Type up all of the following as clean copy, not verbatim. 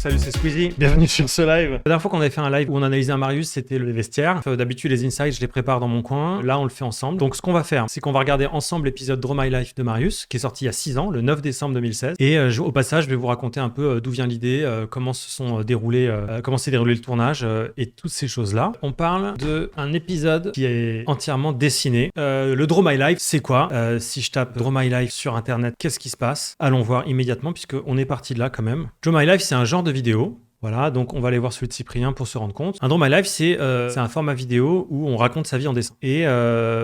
Salut, c'est Squeezie, bienvenue sur ce live. La dernière fois qu'on avait fait un live où on analysait un Marius, c'était les vestiaires. D'habitude, les insights, je les prépare dans mon coin. Là, on le fait ensemble. Donc, ce qu'on va faire, c'est qu'on va regarder ensemble l'épisode Draw My Life de Marius, qui est sorti il y a 6 ans, le 9 décembre 2016. Et au passage, je vais vous raconter un peu d'où vient l'idée, comment s'est déroulé le tournage et toutes ces choses-là. On parle d'un épisode qui est entièrement dessiné. Le Draw My Life, c'est quoi? Si je tape Draw My Life sur Internet, qu'est-ce qui se passe? Allons voir immédiatement, puisqu'on est parti de là quand même. Draw My Life, c'est un genre de vidéo. Voilà, donc on va aller voir celui de Cyprien pour se rendre compte. Un Draw My Life, c'est un format vidéo où on raconte sa vie en dessin. Et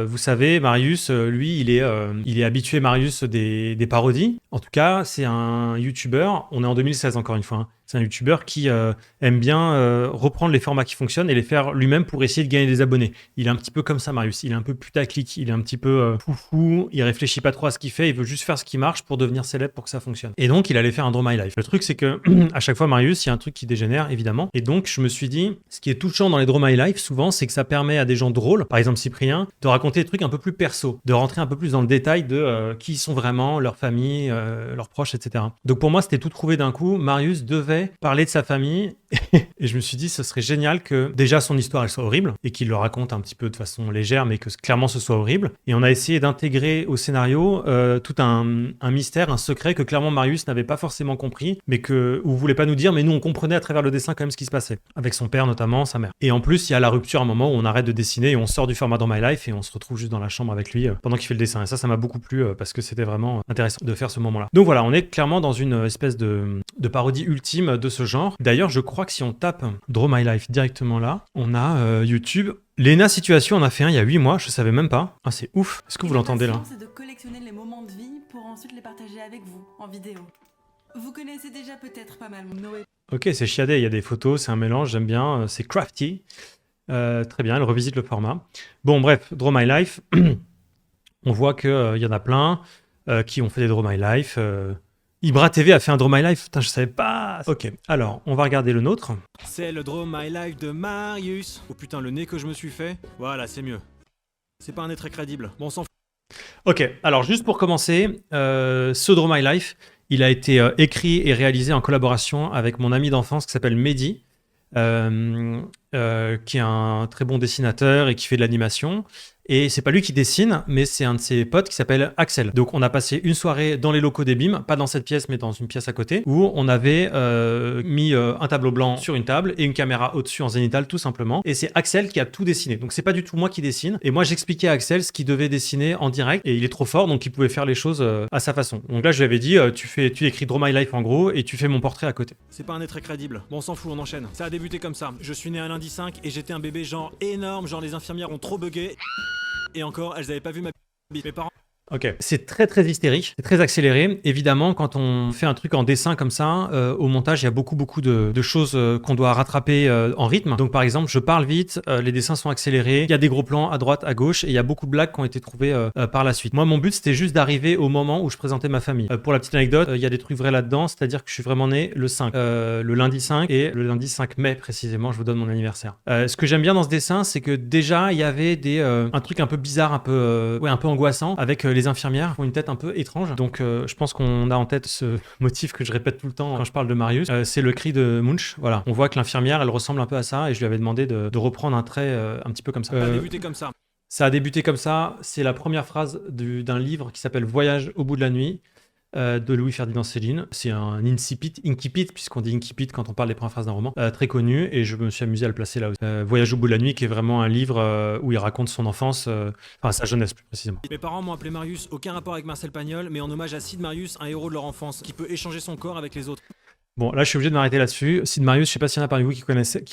vous savez, Marius, lui, il est habitué, Marius, des parodies. En tout cas, c'est un YouTuber, on est en 2016 encore une fois, hein. C'est un YouTuber qui aime bien reprendre les formats qui fonctionnent et les faire lui-même pour essayer de gagner des abonnés. Il est un petit peu comme ça, Marius. Il est un peu putaclic, il est un petit peu foufou, il réfléchit pas trop à ce qu'il fait, il veut juste faire ce qui marche pour devenir célèbre, pour que ça fonctionne. Et donc, il allait faire un Draw My Life. Le truc, c'est que à chaque fois, Marius, il y a un truc qui dégénère, évidemment. Et donc, je me suis dit, ce qui est touchant dans les Draw My Life, souvent, c'est que ça permet à des gens drôles, par exemple Cyprien, de raconter des trucs un peu plus perso, de rentrer un peu plus dans le détail de qui ils sont vraiment, leur famille, leurs proches, etc. Donc, pour moi, c'était tout trouvé d'un coup. Marius devait parler de sa famille et je me suis dit ce serait génial que déjà son histoire elle soit horrible et qu'il le raconte un petit peu de façon légère mais que clairement ce soit horrible, et on a essayé d'intégrer au scénario tout un mystère, un secret que clairement Marius n'avait pas forcément compris mais où voulait pas nous dire, mais nous on comprenait à travers le dessin quand même ce qui se passait avec son père notamment, sa mère. Et en plus il y a la rupture à un moment où on arrête de dessiner et on sort du format Draw My Life et on se retrouve juste dans la chambre avec lui pendant qu'il fait le dessin, et ça m'a beaucoup plu parce que c'était vraiment intéressant de faire ce moment là. Donc voilà, on est clairement dans une espèce de parodie ultime de ce genre. D'ailleurs, je crois que si on tape Draw My Life directement là, on a YouTube. Lena Situation en a fait un il y a 8 mois, je savais même pas. Ah, c'est ouf. Est-ce que vous l'entendez là? C'est de collectionner les moments de vie pour ensuite les partager avec vous en vidéo. Vous connaissez déjà peut-être pas mal Noé. Ok, c'est chiadé, il y a des photos, c'est un mélange, j'aime bien, c'est crafty. Très bien, elle revisite le format. Bon, bref, Draw My Life. On voit qu'il y en a plein qui ont fait des Draw My Life. Ibra TV a fait un Draw My Life, putain je savais pas. Ok, alors on va regarder le nôtre. C'est le Draw My Life de Marius. Oh putain, le nez que je me suis fait. Voilà, c'est mieux. C'est pas un nez très crédible. Bon, on s'en fout. Ok, alors juste pour commencer, ce Draw My Life, il a été écrit et réalisé en collaboration avec mon ami d'enfance qui s'appelle Mehdi, qui est un très bon dessinateur et qui fait de l'animation. Et c'est pas lui qui dessine, mais c'est un de ses potes qui s'appelle Axel. Donc on a passé une soirée dans les locaux des BIM, pas dans cette pièce, mais dans une pièce à côté, où on avait mis un tableau blanc sur une table et une caméra au-dessus en zénithal, tout simplement. Et c'est Axel qui a tout dessiné. Donc c'est pas du tout moi qui dessine. Et moi j'expliquais à Axel ce qu'il devait dessiner en direct. Et il est trop fort, donc il pouvait faire les choses à sa façon. Donc là je lui avais dit, tu écris Draw My Life en gros, et tu fais mon portrait à côté. C'est pas un nez très crédible. Bon, on s'en fout, on enchaîne. Ça a débuté comme ça. Je suis né un lundi 5 et j'étais un bébé genre énorme, genre les infirmières ont trop bugué. Et encore, elles avaient pas vu ma bite. Mes parents... Ok, c'est très très hystérique, c'est très accéléré. Évidemment, quand on fait un truc en dessin comme ça, au montage, il y a beaucoup de choses qu'on doit rattraper en rythme. Donc par exemple, je parle vite, les dessins sont accélérés, il y a des gros plans à droite, à gauche, et il y a beaucoup de blagues qui ont été trouvées par la suite. Moi, mon but, c'était juste d'arriver au moment où je présentais ma famille. Pour la petite anecdote, il y a des trucs vrais là-dedans, c'est-à-dire que je suis vraiment né le 5, le lundi 5, et le lundi 5 mai précisément, je vous donne mon anniversaire. Ce que j'aime bien dans ce dessin, c'est que déjà, il y avait un truc un peu bizarre, un peu angoissant, avec les infirmières qui ont une tête un peu étrange. Donc je pense qu'on a en tête ce motif que je répète tout le temps quand je parle de Marius. C'est le cri de Munch. Voilà, on voit que l'infirmière, elle ressemble un peu à ça, et je lui avais demandé de reprendre un trait un petit peu comme ça. Ça a débuté comme ça. Ça a débuté comme ça. C'est la première phrase d'un livre qui s'appelle Voyage au bout de la nuit. De Louis-Ferdinand Céline. C'est un incipit, puisqu'on dit incipit quand on parle des premières phrases d'un roman, très connu, et je me suis amusé à le placer là aussi. Voyage au bout de la nuit, qui est vraiment un livre où il raconte son enfance, enfin sa jeunesse plus précisément. Mes parents m'ont appelé Marius, aucun rapport avec Marcel Pagnol, mais en hommage à Sid Marius, un héros de leur enfance, qui peut échanger son corps avec les autres. Bon, là, je suis obligé de m'arrêter là-dessus. Sid Marius, je sais pas s'il y en a parmi vous qui connaissaient.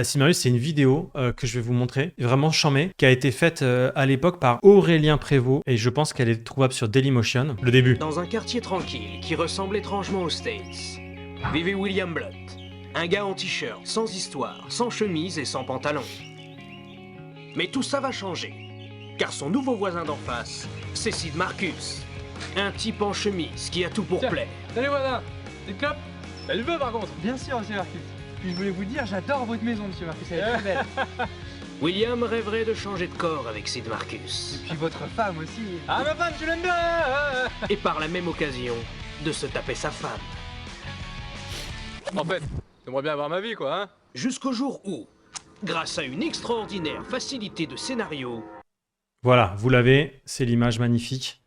Sid Marius, c'est une vidéo que je vais vous montrer, vraiment charmée, qui a été faite à l'époque par Aurélien Prévost, et je pense qu'elle est trouvable sur Dailymotion. Le début. Dans un quartier tranquille qui ressemble étrangement aux States, vivait William Blunt, un gars en t-shirt, sans histoire, sans chemise et sans pantalon. Mais tout ça va changer, car son nouveau voisin d'en face, c'est Sid Marcus, un type en chemise qui a tout pour plaire. Salut voisin, une clope? T'as du feu par contre? Bien sûr monsieur Marcus. Puis je voulais vous dire, j'adore votre maison monsieur Marcus, elle est très belle. William rêverait de changer de corps avec Sid Marcus. Et puis votre femme aussi. Ah ma femme, je l'aime bien. Et par la même occasion, de se taper sa femme. En fait, j'aimerais bien avoir ma vie, quoi, hein. Jusqu'au jour où, grâce à une extraordinaire facilité de scénario, Voilà, vous l'avez, c'est l'image magnifique.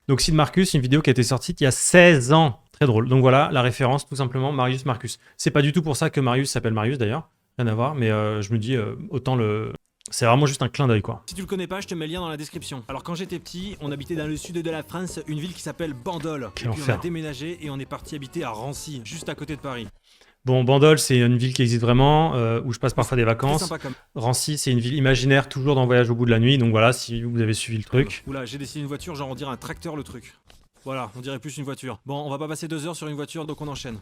Donc Sid Marcus, une vidéo qui a été sortie il y a 16 ans. Très drôle. Donc voilà, la référence, tout simplement, Marius Marcus. C'est pas du tout pour ça que Marius s'appelle Marius, d'ailleurs. Rien à voir, mais je me dis, autant le... C'est vraiment juste un clin d'œil, quoi. Si tu le connais pas, je te mets le lien dans la description. Alors quand j'étais petit, on habitait dans le sud de la France, une ville qui s'appelle Bandol. Quel Et puis on enfer. a déménagé et on est parti habiter à Rancy, juste à côté de Paris. Bon, Bandol, c'est une ville qui existe vraiment, où je passe parfois des Très vacances. sympa comme. Rancy, c'est une ville imaginaire, toujours dans Voyage au bout de la nuit. Donc voilà, si vous avez suivi le truc. Oula, j'ai dessiné une voiture, genre on dirait un tracteur le truc. Voilà, on dirait plus une voiture. Bon, on va pas passer 2 heures sur une voiture, donc on enchaîne.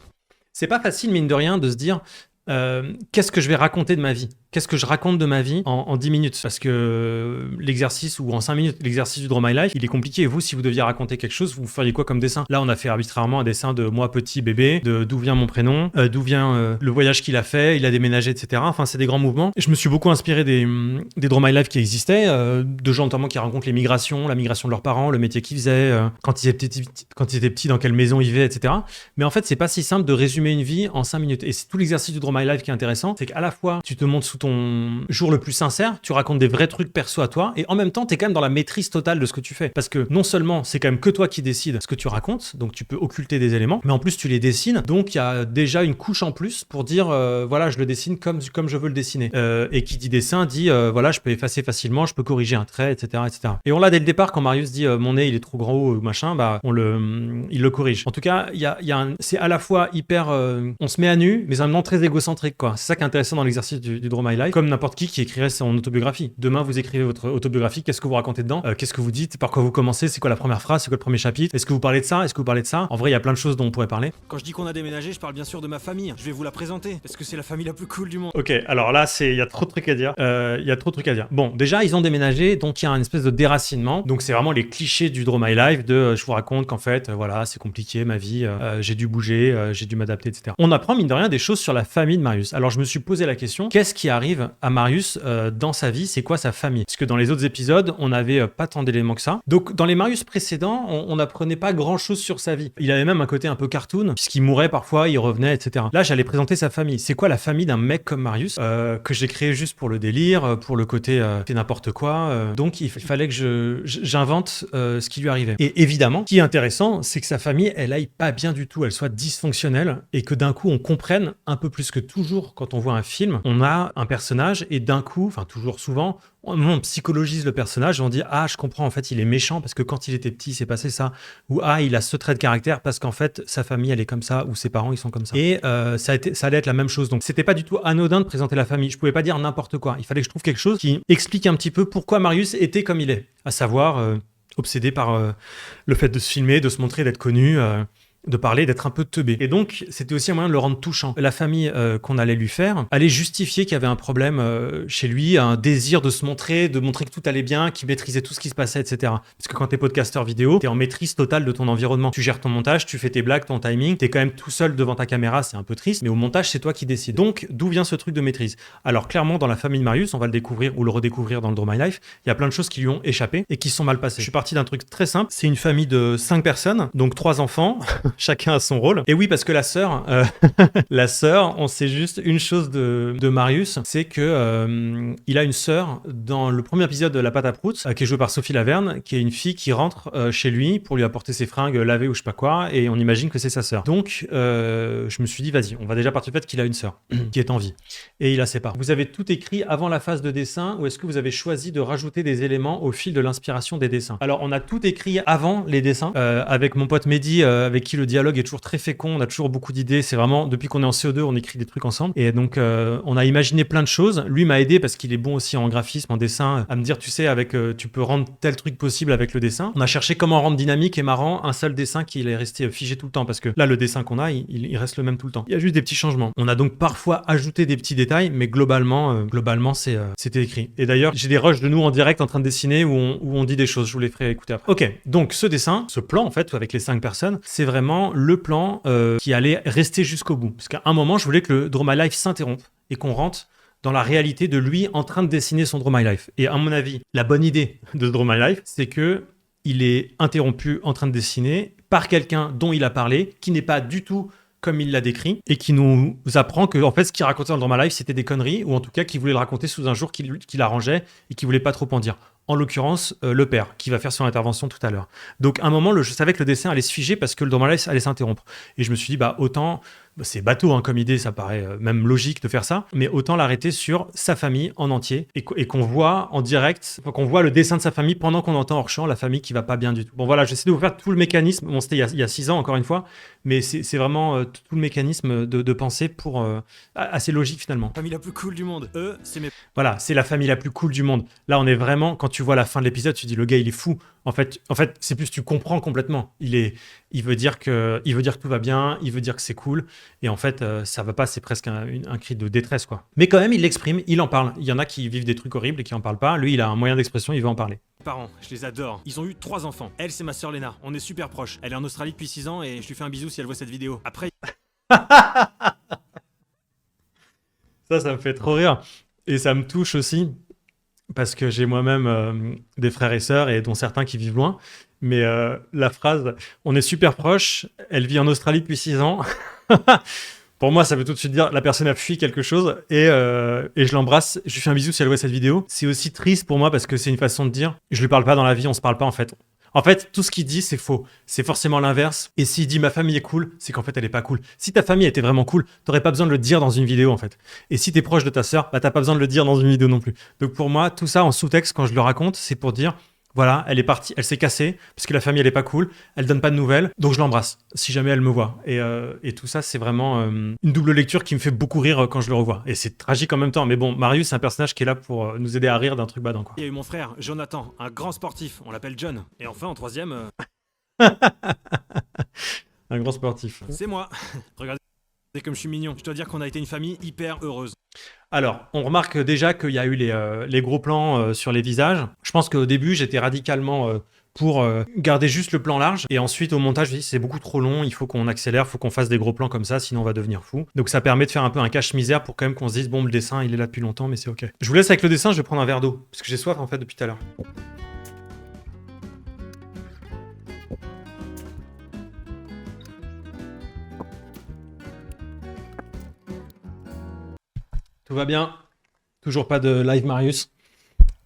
C'est pas facile, mine de rien, de se dire qu'est-ce que je vais raconter de ma vie? Qu'est-ce que je raconte de ma vie en 10 minutes? Parce que l'exercice, ou en 5 minutes, l'exercice du Draw My Life, il est compliqué. Et vous, si vous deviez raconter quelque chose, vous feriez quoi comme dessin? Là, on a fait arbitrairement un dessin de moi, petit bébé, de d'où vient mon prénom, d'où vient le voyage qu'il a fait, il a déménagé, etc. Enfin, c'est des grands mouvements. Et je me suis beaucoup inspiré des Draw My Life qui existaient, de gens notamment qui racontent les migrations, la migration de leurs parents, le métier qu'ils faisaient, quand ils étaient petits, dans quelle maison ils vivaient, etc. Mais en fait, c'est pas si simple de résumer une vie en 5 minutes. Et c'est tout l'exercice du Draw My Life qui est intéressant, c'est qu'à la fois, tu te montres sous ton jour le plus sincère, tu racontes des vrais trucs perso à toi, et en même temps, tu es quand même dans la maîtrise totale de ce que tu fais. Parce que non seulement, c'est quand même que toi qui décides ce que tu racontes, donc tu peux occulter des éléments, mais en plus, tu les dessines, donc il y a déjà une couche en plus pour dire, voilà, je le dessine comme je veux le dessiner. Et qui dit dessin dit, voilà, je peux effacer facilement, je peux corriger un trait, etc. etc. Et on l'a dès le départ, quand Marius dit, mon nez, il est trop grand ou machin, bah, il le corrige. En tout cas, c'est à la fois hyper, on se met à nu, mais en même temps très égocentrique, quoi. C'est ça qui est intéressant dans l'exercice du Draw My Life, comme n'importe qui écrirait son autobiographie. Demain, vous écrivez votre autobiographie, qu'est-ce que vous racontez dedans, qu'est-ce que vous dites, par quoi vous commencez, c'est quoi la première phrase, c'est quoi le premier chapitre, est-ce que vous parlez de ça, est-ce que vous parlez de ça. En vrai, il y a plein de choses dont on pourrait parler. Quand je dis qu'on a déménagé, je parle bien sûr de ma famille. Je vais vous la présenter, parce que c'est la famille la plus cool du monde. Ok, alors là, il y a trop de trucs à dire. Bon, déjà, ils ont déménagé, donc il y a une espèce de déracinement. Donc c'est vraiment les clichés du Draw My Life de je vous raconte qu'en fait, voilà, c'est compliqué, ma vie, j'ai dû bouger, j'ai dû m'adapter, etc. On apprend, mine de rien, des choses sur la famille de Marius. Alors je me suis posé la question, qu'est-ce qui arrive à Marius dans sa vie? C'est quoi sa famille? Parce que dans les autres épisodes, on n'avait pas tant d'éléments que ça. Donc dans les Marius précédents, on n'apprenait pas grand-chose sur sa vie. Il avait même un côté un peu cartoon, puisqu'il mourait parfois, il revenait, etc. Là, j'allais présenter sa famille. C'est quoi la famille d'un mec comme Marius, que j'ai créé juste pour le délire, pour le côté c'est n'importe quoi. Donc il fallait que j'invente ce qui lui arrivait. Et évidemment, ce qui est intéressant, c'est que sa famille, elle aille pas bien du tout, elle soit dysfonctionnelle, et que d'un coup, on comprenne un peu plus que toujours quand on voit un film, on a un personnage, et d'un coup, enfin toujours souvent, on psychologise le personnage et on dit ah je comprends, en fait il est méchant parce que quand il était petit il s'est passé ça, ou ah il a ce trait de caractère parce qu'en fait sa famille elle est comme ça, ou ses parents ils sont comme ça. Et ça allait être la même chose, donc c'était pas du tout anodin de présenter la famille. Je pouvais pas dire n'importe quoi, il fallait que je trouve quelque chose qui explique un petit peu pourquoi Marius était comme il est, à savoir obsédé par le fait de se filmer, de se montrer, d'être connu, de parler, d'être un peu teubé. Et donc, c'était aussi un moyen de le rendre touchant. La famille qu'on allait lui faire allait justifier qu'il y avait un problème chez lui, un désir de se montrer, de montrer que tout allait bien, qu'il maîtrisait tout ce qui se passait, etc. Parce que quand t'es podcasteur vidéo, t'es en maîtrise totale de ton environnement. Tu gères ton montage, tu fais tes blagues, ton timing, t'es quand même tout seul devant ta caméra, c'est un peu triste, mais au montage, c'est toi qui décides. Donc, d'où vient ce truc de maîtrise? Alors, clairement, dans la famille de Marius, on va le découvrir ou le redécouvrir dans le Draw My Life, il y a plein de choses qui lui ont échappé et qui sont mal passées. Je suis parti d'un truc très simple, c'est une famille de 5 personnes, donc 3 enfants, chacun a son rôle. Et oui, parce que la sœur, on sait juste une chose de Marius, c'est que il a une sœur dans le premier épisode de La Pâte à Prout, qui est jouée par Sophie Laverne, qui est une fille qui rentre chez lui pour lui apporter ses fringues lavées ou je sais pas quoi, et on imagine que c'est sa sœur. Donc, je me suis dit, vas-y, on va déjà partir du fait qu'il a une sœur qui est en vie. Et il a ses parents. Vous avez tout écrit avant la phase de dessin, ou est-ce que vous avez choisi de rajouter des éléments au fil de l'inspiration des dessins? Alors, on a tout écrit avant les dessins, avec mon pote Mehdi, avec qui le dialogue est toujours très fécond, on a toujours beaucoup d'idées, c'est vraiment, depuis qu'on est en CO2, on écrit des trucs ensemble, et donc on a imaginé plein de choses. Lui m'a aidé parce qu'il est bon aussi en graphisme, en dessin, à me dire, tu sais, avec tu peux rendre tel truc possible avec le dessin. On a cherché comment rendre dynamique et marrant un seul dessin qui est resté figé tout le temps, parce que là, le dessin qu'on a, il reste le même tout le temps. Il y a juste des petits changements. On a donc parfois ajouté des petits détails, mais globalement, c'était écrit. Et d'ailleurs, j'ai des rushs de nous en direct en train de dessiner où on dit des choses, je vous les ferai écouter après. Ok, donc ce dessin, ce plan en fait, avec les 5 personnes, c'est vraiment le plan qui allait rester jusqu'au bout. Parce qu'à un moment, je voulais que le Draw My Life s'interrompe et qu'on rentre dans la réalité de lui en train de dessiner son Draw My Life. Et à mon avis, la bonne idée de Draw My Life, c'est que il est interrompu en train de dessiner par quelqu'un dont il a parlé, qui n'est pas du tout comme il l'a décrit et qui nous apprend que en fait ce qu'il racontait dans le Drama Life c'était des conneries ou en tout cas qu'il voulait le raconter sous un jour qu'il arrangeait et qu'il voulait pas trop en dire. En l'occurrence, le père, qui va faire son intervention tout à l'heure. Donc, à un moment, je savais que le dessin allait se figer parce que le Drama Life allait s'interrompre. Et je me suis dit, autant, c'est bateau comme idée, ça paraît même logique de faire ça, mais autant l'arrêter sur sa famille en entier et qu'on voit en direct, qu'on voit le dessin de sa famille pendant qu'on entend hors champ la famille qui va pas bien du tout. Bon, voilà, j'essaie de vous faire tout le mécanisme. Bon, c'était il y a 6 ans, encore une fois, mais c'est vraiment tout le mécanisme de pensée pour assez logique finalement. La famille la plus cool du monde. C'est mes... Voilà, c'est la famille la plus cool du monde. Là, on est vraiment, quand tu vois la fin de l'épisode, tu dis le gars, il est fou. En fait, c'est plus tu comprends complètement. Il veut dire que tout va bien, il veut dire que c'est cool. Et en fait, ça va pas, c'est presque un cri de détresse, quoi. Mais quand même, il l'exprime, il en parle. Il y en a qui vivent des trucs horribles et qui en parlent pas. Lui, il a un moyen d'expression, il veut en parler. Parents, je les adore. Ils ont eu 3 enfants. Elle, c'est ma sœur Léna. On est super proches. Elle est en Australie depuis 6 ans et je lui fais un bisou si elle voit cette vidéo. Après... Ça me fait trop rire. Et ça me touche aussi. Parce que j'ai moi-même des frères et sœurs, et dont certains qui vivent loin. Mais la phrase « On est super proches, elle vit en Australie depuis 6 ans », pour moi, ça veut tout de suite dire la personne a fui quelque chose, et je l'embrasse, je lui fais un bisou si elle voit cette vidéo. C'est aussi triste pour moi, parce que c'est une façon de dire « Je lui parle pas dans la vie, on se parle pas en fait ». En fait, tout ce qu'il dit, c'est faux. C'est forcément l'inverse. Et s'il dit « ma famille est cool », c'est qu'en fait, elle est pas cool. Si ta famille était vraiment cool, t'aurais pas besoin de le dire dans une vidéo, en fait. Et si t'es proche de ta sœur, t'as pas besoin de le dire dans une vidéo non plus. Donc pour moi, tout ça en sous-texte, quand je le raconte, c'est pour dire voilà, elle est partie, elle s'est cassée, parce que la famille, elle est pas cool, elle donne pas de nouvelles, donc je l'embrasse, si jamais elle me voit. Et tout ça, c'est vraiment une double lecture qui me fait beaucoup rire quand je le revois. Et c'est tragique en même temps. Mais bon, Marius, c'est un personnage qui est là pour nous aider à rire d'un truc badant, quoi. Il y a eu mon frère, Jonathan, un grand sportif, on l'appelle John. Et enfin, en 3e... Un grand sportif. C'est moi. Regardez comme je suis mignon. Je dois dire qu'on a été une famille hyper heureuse. Alors, on remarque déjà qu'il y a eu les gros plans sur les visages. Je pense qu'au début, j'étais radicalement pour garder juste le plan large. Et ensuite, au montage, je me dis, c'est beaucoup trop long, il faut qu'on accélère, il faut qu'on fasse des gros plans comme ça, sinon on va devenir fou. Donc ça permet de faire un peu un cache-misère pour quand même qu'on se dise, bon, le dessin, il est là depuis longtemps, mais c'est ok. Je vous laisse avec le dessin, je vais prendre un verre d'eau, parce que j'ai soif en fait depuis tout à l'heure. Tout va bien. Toujours pas de live Marius,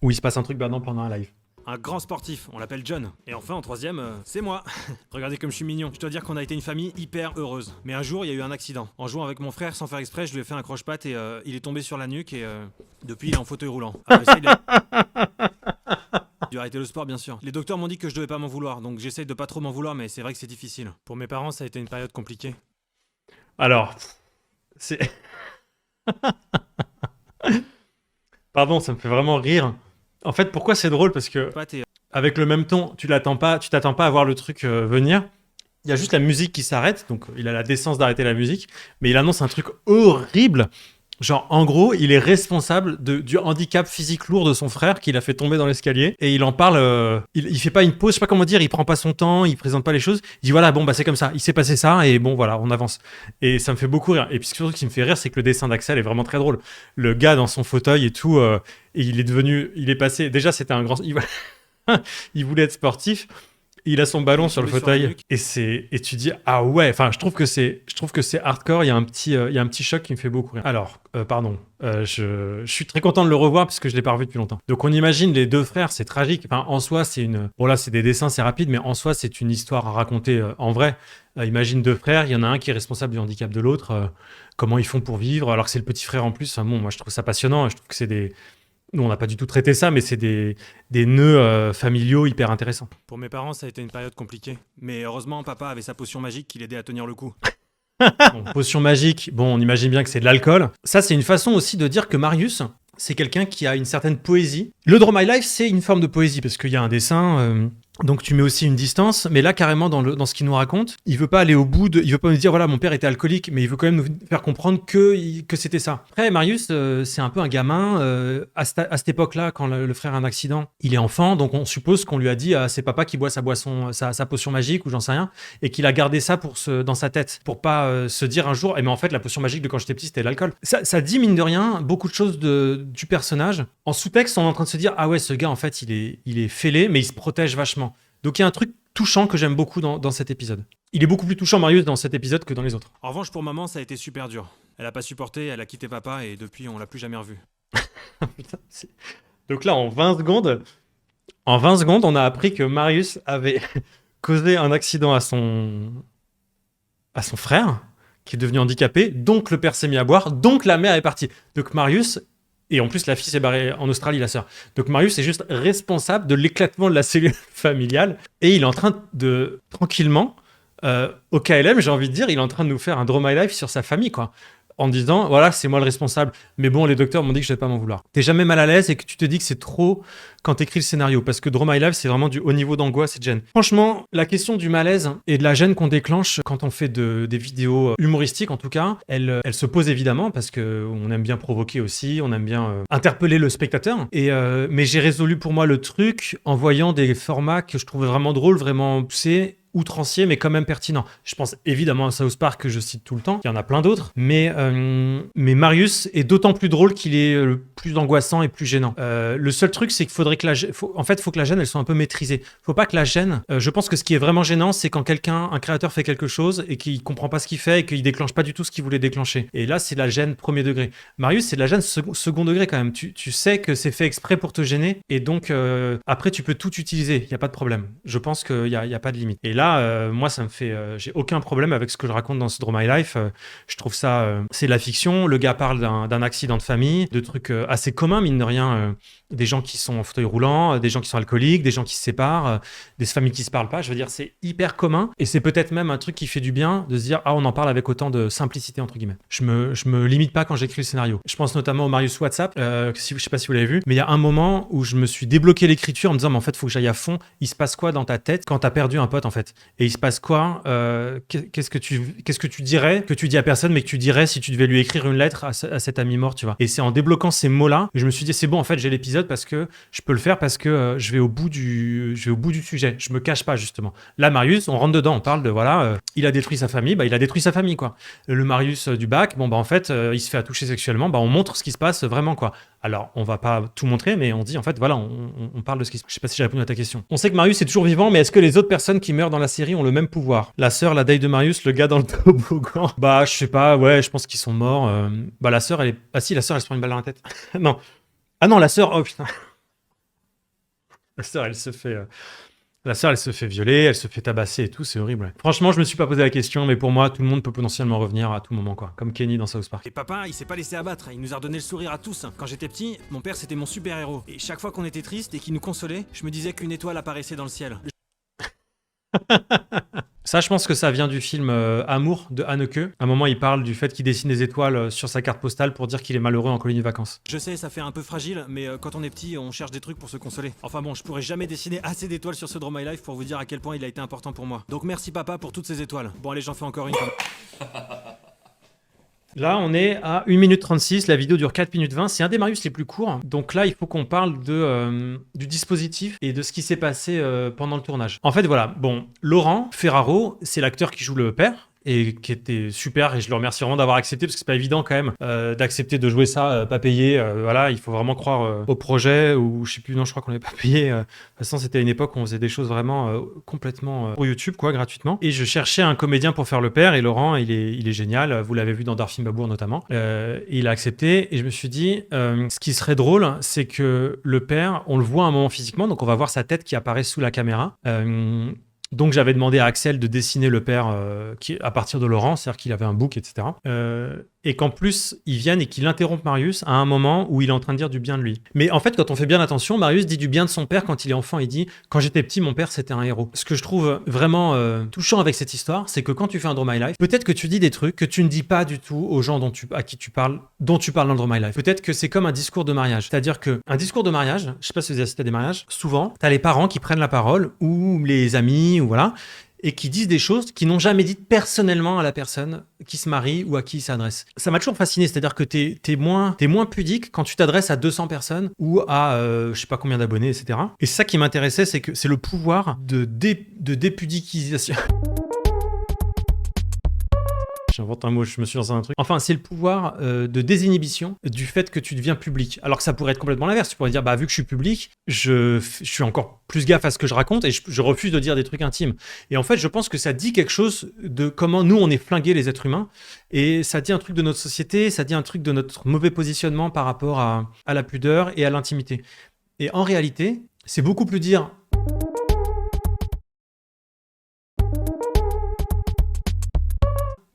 où il se passe un truc badant pendant un live. Un grand sportif, on l'appelle John. Et enfin, en 3e, c'est moi. Regardez comme je suis mignon. Je dois dire qu'on a été une famille hyper heureuse. Mais un jour, il y a eu un accident. En jouant avec mon frère, sans faire exprès, je lui ai fait un croche-patte et il est tombé sur la nuque et depuis, il est en fauteuil roulant. Après ça, il a dû arrêter le sport, bien sûr. Les docteurs m'ont dit que je devais pas m'en vouloir, donc j'essaye de pas trop m'en vouloir, mais c'est vrai que c'est difficile. Pour mes parents, ça a été une période compliquée. Alors, c'est... Pardon, ça me fait vraiment rire. En fait, pourquoi c'est drôle? Parce que avec le même ton, tu t'attends pas à voir le truc venir. Il y a juste la musique qui s'arrête, donc il a la décence d'arrêter la musique, mais il annonce un truc horrible. Genre, en gros, il est responsable du handicap physique lourd de son frère qu'il a fait tomber dans l'escalier. Et il en parle, il fait pas une pause, je sais pas comment dire, il prend pas son temps, il présente pas les choses. Il dit voilà, bon, bah c'est comme ça, il s'est passé ça, et bon, voilà, on avance. Et ça me fait beaucoup rire. Et puis surtout, ce qui me fait rire, c'est que le dessin d'Axel est vraiment très drôle. Le gars dans son fauteuil et tout, et il est passé, déjà, c'était un grand... Il voulait être sportif. Il a son ballon sur le fauteuil et tu dis ah ouais, enfin je trouve que c'est hardcore. Il y a un petit choc qui me fait beaucoup rire. Alors pardon, je suis très content de le revoir parce que je l'ai pas revu depuis longtemps. Donc on imagine les deux frères, c'est tragique. Enfin en soi bon là c'est des dessins, c'est rapide, mais en soi c'est une histoire à raconter en vrai. Imagine deux frères, il y en a un qui est responsable du handicap de l'autre. Comment ils font pour vivre alors que c'est le petit frère en plus. Bon moi je trouve ça passionnant. Je trouve que c'est des... Nous, on n'a pas du tout traité ça, mais c'est des nœuds familiaux hyper intéressants. Pour mes parents, ça a été une période compliquée. Mais heureusement, papa avait sa potion magique qui l'aidait à tenir le coup. Bon, potion magique, bon, on imagine bien que c'est de l'alcool. Ça, c'est une façon aussi de dire que Marius, c'est quelqu'un qui a une certaine poésie. Le Draw My Life, c'est une forme de poésie, parce qu'il y a un dessin... Donc tu mets aussi une distance, mais là carrément dans ce qu'il nous raconte, il veut pas aller au bout il veut pas nous dire voilà mon père était alcoolique, mais il veut quand même nous faire comprendre que c'était ça. Après Marius, c'est un peu un gamin à cette époque-là quand le frère a un accident, il est enfant, donc on suppose qu'on lui a dit c'est papa qui boit sa boisson, sa potion magique ou j'en sais rien, et qu'il a gardé ça dans sa tête pour pas se dire un jour mais en fait la potion magique de quand j'étais petit c'était l'alcool. Ça dit mine de rien beaucoup de choses du personnage. En sous-texte on est en train de se dire ah ouais ce gars en fait il est fêlé mais il se protège vachement. Donc il y a un truc touchant que j'aime beaucoup dans cet épisode. Il est beaucoup plus touchant, Marius, dans cet épisode que dans les autres. En revanche, pour maman, ça a été super dur. Elle a pas supporté, elle a quitté papa et depuis, on l'a plus jamais revu. Putain, donc là, en 20 secondes, on a appris que Marius avait causé un accident à son frère, qui est devenu handicapé, donc le père s'est mis à boire, donc la mère est partie. Donc Marius, et en plus la fille s'est barrée en Australie, la sœur. Donc Marius est juste responsable de l'éclatement de la cellule familiale, et il est en train de, tranquillement, au KLM, j'ai envie de dire, il est en train de nous faire un Draw My Life sur sa famille, quoi. En disant, voilà, c'est moi le responsable. Mais bon, les docteurs m'ont dit que je ne vais pas m'en vouloir. T'es jamais mal à l'aise et que tu te dis que c'est trop quand t'écris le scénario. Parce que Draw My Life, c'est vraiment du haut niveau d'angoisse et de gêne. Franchement, la question du malaise et de la gêne qu'on déclenche quand on fait des vidéos humoristiques, en tout cas, elle se pose évidemment parce qu'on aime bien provoquer aussi, on aime bien interpeller le spectateur. Mais j'ai résolu pour moi le truc en voyant des formats que je trouvais vraiment drôles, vraiment poussés, outrancier mais quand même pertinent. Je pense évidemment à South Park que je cite tout le temps, il y en a plein d'autres, mais Marius est d'autant plus drôle qu'il est plus angoissant et plus gênant. Le seul truc c'est qu'il faudrait que faut que la gêne elle soit un peu maîtrisée. Faut pas que la gêne, je pense que ce qui est vraiment gênant c'est quand un créateur fait quelque chose et qu'il comprend pas ce qu'il fait et qu'il déclenche pas du tout ce qu'il voulait déclencher. Et là c'est de la gêne premier degré. Marius c'est de la gêne second degré quand même. Tu sais que c'est fait exprès pour te gêner et donc après tu peux tout utiliser, il y a pas de problème. Je pense qu'il y a pas de limite. Et là, moi, ça me fait... j'ai aucun problème avec ce que je raconte dans ce Draw My Life. Je trouve ça... c'est de la fiction. Le gars parle d'un accident de famille, de trucs assez communs, mine de rien. Des gens qui sont en fauteuil roulant, des gens qui sont alcooliques, des gens qui se séparent, des familles qui se parlent pas. Je veux dire, c'est hyper commun. Et c'est peut-être même un truc qui fait du bien de se dire « Ah, on en parle avec autant de simplicité, entre guillemets. » Je me limite pas quand j'écris le scénario. Je pense notamment au Marius WhatsApp. Je sais pas si vous l'avez vu, mais il y a un moment où je me suis débloqué l'écriture en me disant « Mais en fait, il faut que j'aille à fond. Il se passe quoi dans ta tête quand t'as perdu un pote, en fait ?» Et il se passe quoi qu'est-ce que tu dirais, que tu dis à personne, mais que tu dirais si tu devais lui écrire une lettre à cet ami mort, tu vois. Et c'est en débloquant ces mots-là que je me suis dit, c'est bon, en fait, j'ai l'épisode parce que je peux le faire parce que je vais au bout du sujet. Je me cache pas, justement. Là, Marius, on rentre dedans, on parle de, voilà, il a détruit sa famille, il a détruit sa famille, quoi. Le Marius du bac, en fait, il se fait toucher sexuellement, on montre ce qui se passe vraiment, quoi. Alors, on va pas tout montrer, mais on dit, en fait, voilà, on parle de ce qui se passe. Je sais pas si j'ai répondu à ta question. On sait que Marius est toujours vivant, mais est-ce que les autres personnes qui meurent dans la série ont le même pouvoir? La sœur, la date de Marius, le gars dans le toboggan. Je sais pas, ouais, je pense qu'ils sont morts. La sœur, elle est... Ah si, la sœur, elle se prend une balle dans la tête. Non. Ah non, la sœur, oh putain. La sœur, elle se fait violer, elle se fait tabasser et tout, c'est horrible. Ouais. Franchement, je me suis pas posé la question, mais pour moi, tout le monde peut potentiellement revenir à tout moment, quoi. Comme Kenny dans South Park. Et papa, il s'est pas laissé abattre, il nous a redonné le sourire à tous. Quand j'étais petit, mon père c'était mon super-héros. Et chaque fois qu'on était triste et qu'il nous consolait, je me disais qu'une étoile apparaissait dans le ciel. Ça, je pense que ça vient du film Amour de Haneke. À un moment, il parle du fait qu'il dessine des étoiles sur sa carte postale pour dire qu'il est malheureux en colonie de vacances. Je sais, ça fait un peu fragile, mais quand on est petit, on cherche des trucs pour se consoler. Enfin bon, je pourrais jamais dessiner assez d'étoiles sur ce Draw My Life pour vous dire à quel point il a été important pour moi. Donc merci papa pour toutes ces étoiles. Bon allez, j'en fais encore une. Là, on est à 1 minute 36, la vidéo dure 4 minutes 20, c'est un des Marius les plus courts. Donc là, il faut qu'on parle du dispositif et de ce qui s'est passé pendant le tournage. En fait, voilà, Laurent Ferraro, c'est l'acteur qui joue le père, et qui était super, et je le remercie vraiment d'avoir accepté, parce que c'est pas évident quand même d'accepter de jouer ça, pas payé, voilà, il faut vraiment croire au projet, ou je sais plus, non, je crois qu'on l'avait pas payé, de toute façon c'était une époque où on faisait des choses vraiment complètement pour YouTube, quoi, gratuitement, et je cherchais un comédien pour faire le père, et Laurent, il est génial, vous l'avez vu dans Darfim Babour notamment, et il a accepté, et je me suis dit, ce qui serait drôle, c'est que le père, on le voit un moment physiquement, donc on va voir sa tête qui apparaît sous la caméra, donc j'avais demandé à Axel de dessiner le père à partir de Laurent, c'est-à-dire qu'il avait un book, etc. Et qu'en plus, ils viennent et qu'il interrompt Marius à un moment où il est en train de dire du bien de lui. Mais en fait, quand on fait bien attention, Marius dit du bien de son père quand il est enfant. Il dit « Quand j'étais petit, mon père, c'était un héros ». Ce que je trouve vraiment touchant avec cette histoire, c'est que quand tu fais un Draw My Life, peut-être que tu dis des trucs que tu ne dis pas du tout aux gens dont tu parles dans le Draw My Life. Peut-être que c'est comme un discours de mariage. C'est-à-dire qu'un discours de mariage, je sais pas si vous avez assisté à des mariages, souvent, t'as les parents qui prennent la parole, ou les amis, ou voilà, et qui disent des choses qu'ils n'ont jamais dites personnellement à la personne qui se marie ou à qui ils s'adressent. Ça m'a toujours fasciné, c'est-à-dire que t'es moins pudique quand tu t'adresses à 200 personnes ou à je sais pas combien d'abonnés, etc. Et c'est ça qui m'intéressait, c'est que c'est le pouvoir de dépudiquisation. J'invente un mot, je me suis lancé un truc. Enfin, c'est le pouvoir de désinhibition du fait que tu deviens public. Alors que ça pourrait être complètement l'inverse. Tu pourrais dire, bah vu que je suis public, je suis encore plus gaffe à ce que je raconte et je refuse de dire des trucs intimes. Et en fait, je pense que ça dit quelque chose de comment nous, on est flingués les êtres humains. Et ça dit un truc de notre société, ça dit un truc de notre mauvais positionnement par rapport à la pudeur et à l'intimité. Et en réalité, c'est beaucoup plus dire...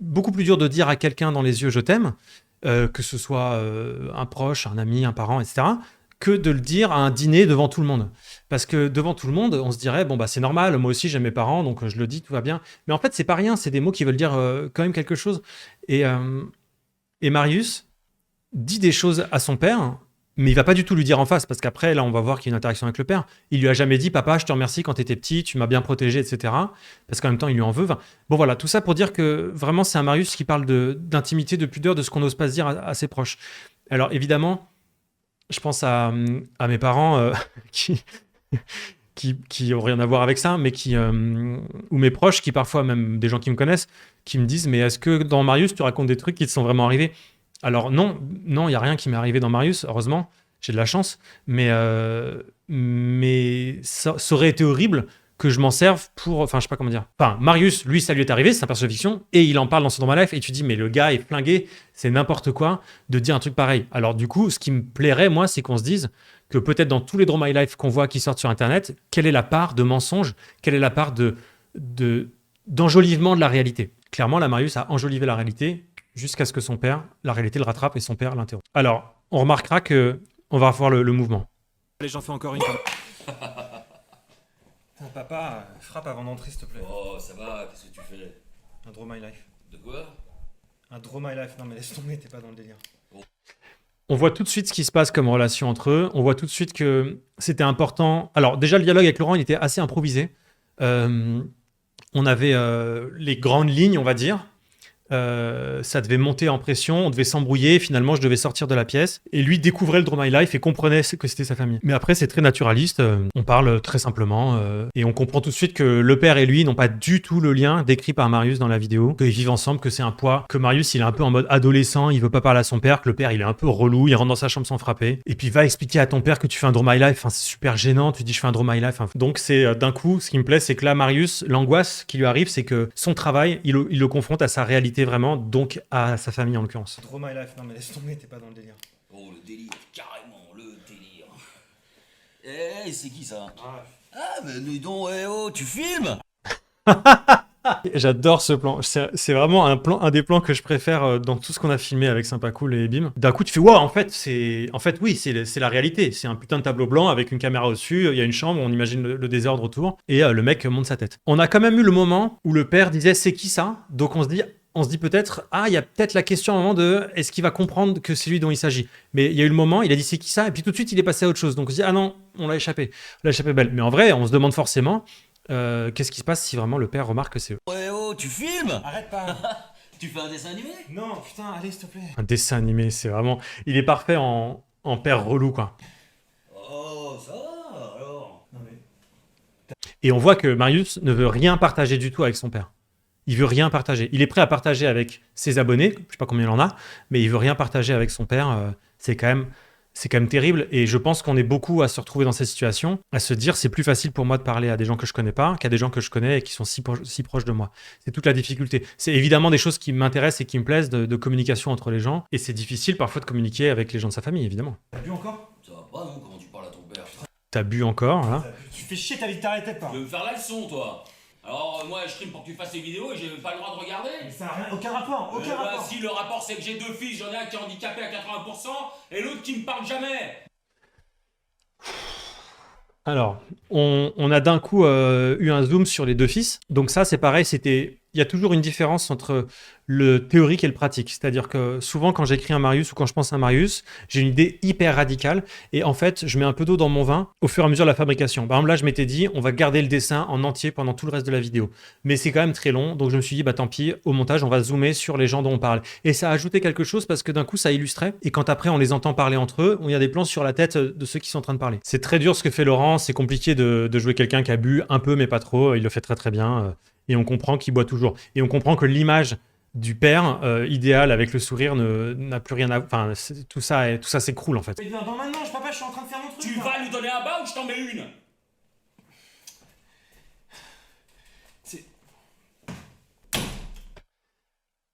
Beaucoup plus dur de dire à quelqu'un dans les yeux je t'aime, que ce soit un proche, un ami, un parent, etc., que de le dire à un dîner devant tout le monde. Parce que devant tout le monde, on se dirait, bon, bah c'est normal, moi aussi j'aime mes parents, donc je le dis, tout va bien. Mais en fait, c'est pas rien, c'est des mots qui veulent dire quand même quelque chose. Et Marius dit des choses à son père, mais il va pas du tout lui dire en face, parce qu'après, là, on va voir qu'il y a une interaction avec le père. Il lui a jamais dit, papa, je te remercie quand t'étais petit, tu m'as bien protégé, etc. Parce qu'en même temps, il lui en veut. Enfin, bon, voilà, tout ça pour dire que vraiment, c'est un Marius qui parle d'intimité, de pudeur, de ce qu'on n'ose pas se dire à ses proches. Alors, évidemment, je pense à mes parents qui ont rien à voir avec ça, mais ou mes proches, qui parfois, même des gens qui me connaissent, qui me disent, mais est-ce que dans Marius, tu racontes des trucs qui te sont vraiment arrivés ? Alors non, il n'y a rien qui m'est arrivé dans Marius, heureusement, j'ai de la chance, mais ça aurait été horrible que je m'en serve pour... Enfin, je sais pas comment dire. Enfin, Marius, lui, ça lui est arrivé, c'est un personnage de fiction, et il en parle dans son Drama Life, et tu dis, mais le gars est flingué, c'est n'importe quoi de dire un truc pareil. Alors du coup, ce qui me plairait, moi, c'est qu'on se dise que peut-être dans tous les Drama Life qu'on voit qui sortent sur Internet, quelle est la part de mensonge, quelle est la part d'enjolivement de la réalité. Clairement, là, Marius a enjolivé la réalité, jusqu'à ce que son père, la réalité le rattrape et son père l'interrompt. Alors, on remarquera que on va revoir le mouvement. Allez, j'en fais encore une. Papa, frappe avant d'entrer, s'il te plaît. Oh, ça va, qu'est-ce que tu fais? Un Draw My Life. De quoi? Un Draw My Life, non mais laisse tomber, t'es pas dans le délire. On voit tout de suite ce qui se passe comme relation entre eux. On voit tout de suite que c'était important. Alors, déjà, le dialogue avec Laurent, il était assez improvisé. On avait les grandes lignes, on va dire. Ça devait monter en pression, on devait s'embrouiller, finalement je devais sortir de la pièce et lui découvrait le Draw My Life et comprenait que c'était sa famille. Mais après c'est très naturaliste, on parle très simplement et on comprend tout de suite que le père et lui n'ont pas du tout le lien décrit par Marius dans la vidéo, qu'ils vivent ensemble, que c'est un poids, que Marius il est un peu en mode adolescent, il veut pas parler à son père, que le père il est un peu relou, il rentre dans sa chambre sans frapper et puis va expliquer à ton père que tu fais un Draw My Life, enfin, c'est super gênant, tu dis je fais un Draw My Life, donc c'est d'un coup ce qui me plaît c'est que là Marius, l'angoisse qui lui arrive c'est que son travail il le confronte à sa réalité vraiment, donc à sa famille en l'occurrence. Draw My Life, non mais laisse tomber, t'es pas dans le délire. Oh, le délire, carrément, le délire. Eh, c'est qui ça? Ah, mais dis donc, eh oh, tu filmes? J'adore ce plan. C'est vraiment un des plans que je préfère dans tout ce qu'on a filmé avec Sympa Cool et Bim. D'un coup, tu fais wow, oui, c'est la réalité. C'est un putain de tableau blanc avec une caméra au-dessus. Il y a une chambre, on imagine le désordre autour et le mec monte sa tête. On a quand même eu le moment où le père disait c'est qui ça? Donc on se dit peut-être, il y a peut-être la question à un moment de est-ce qu'il va comprendre que c'est lui dont il s'agit? Mais il y a eu le moment, il a dit c'est qui ça? Et puis tout de suite, il est passé à autre chose. Donc on se dit, ah non, on l'a échappé belle. Mais en vrai, on se demande forcément, qu'est-ce qui se passe si vraiment le père remarque que c'est eux? Eh oh, tu filmes? Arrête pas. Tu fais un dessin animé? Non, putain, allez, s'il te plaît. Un dessin animé, c'est vraiment... Il est parfait en père relou, quoi. Oh, ça va, alors. Non mais... Et on voit que Marius ne veut rien partager du tout avec son père. Il veut rien partager. Il est prêt à partager avec ses abonnés, je sais pas combien il en a, mais il veut rien partager avec son père. C'est quand même terrible. Et je pense qu'on est beaucoup à se retrouver dans cette situation, à se dire c'est plus facile pour moi de parler à des gens que je connais pas qu'à des gens que je connais et qui sont si proches de moi. C'est toute la difficulté. C'est évidemment des choses qui m'intéressent et qui me plaisent de communication entre les gens. Et c'est difficile parfois de communiquer avec les gens de sa famille, évidemment. T'as bu encore? Ça va pas, non, comment tu parles à ton père? T'as bu encore, là? Tu fais chier, t'as dit que t'arrêtais pas. Tu veux me faire la leçon, toi? Alors, moi, je stream pour que tu fasses les vidéos et j'ai pas le droit de regarder? Ça a rien, aucun rapport, aucun rapport. Si, le rapport, c'est que j'ai deux fils, j'en ai un qui est handicapé à 80% et l'autre qui me parle jamais. Alors, on a d'un coup eu un zoom sur les deux fils. Donc ça, c'est pareil, il y a toujours une différence entre le théorique et le pratique. C'est-à-dire que souvent, quand j'écris un Marius ou quand je pense à un Marius, j'ai une idée hyper radicale. Et en fait, je mets un peu d'eau dans mon vin au fur et à mesure de la fabrication. Par exemple, là, je m'étais dit, on va garder le dessin en entier pendant tout le reste de la vidéo. Mais c'est quand même très long. Donc je me suis dit, bah tant pis, au montage, on va zoomer sur les gens dont on parle. Et ça a ajouté quelque chose parce que d'un coup, ça illustrait. Et quand après, on les entend parler entre eux, il y a des plans sur la tête de ceux qui sont en train de parler. C'est très dur ce que fait Laurent. C'est compliqué de jouer quelqu'un qui a bu un peu, mais pas trop. Il le fait très très bien. Et on comprend qu'il boit toujours. Et on comprend que l'image du père idéal avec le sourire n'a plus rien à... Enfin, tout ça s'écroule en fait. Mais non, maintenant, papa, je suis en train de faire mon truc. Tu vas lui donner un bas ou je t'en mets une?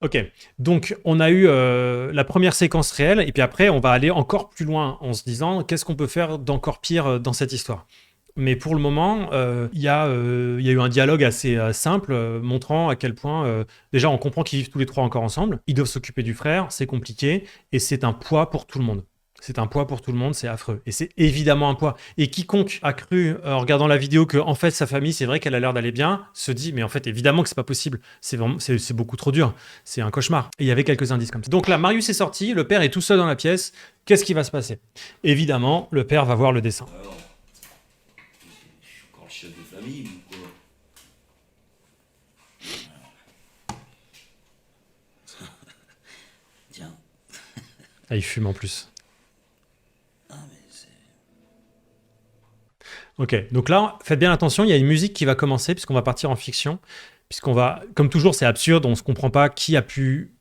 Ok, donc on a eu la première séquence réelle, et puis après on va aller encore plus loin en se disant qu'est-ce qu'on peut faire d'encore pire dans cette histoire. Mais pour le moment, il y a eu un dialogue assez simple montrant à quel point, déjà on comprend qu'ils vivent tous les trois encore ensemble, ils doivent s'occuper du frère, c'est compliqué, et c'est un poids pour tout le monde. C'est un poids pour tout le monde, c'est affreux. Et c'est évidemment un poids. Et quiconque a cru, en regardant la vidéo, que en fait sa famille, c'est vrai qu'elle a l'air d'aller bien, se dit, mais en fait, évidemment que c'est pas possible. C'est beaucoup trop dur. C'est un cauchemar. Et il y avait quelques indices comme ça. Donc là, Marius est sorti, le père est tout seul dans la pièce. Qu'est-ce qui va se passer? Évidemment, le père va voir le dessin. Alors, je suis encore le chef de famille ou quoi? Tiens. Ah, il fume en plus. Ah, mais c'est... Ok, donc là, faites bien attention, il y a une musique qui va commencer, puisqu'on va partir en fiction. Puisqu'on va, comme toujours, c'est absurde, on ne se comprend pas qui a pu...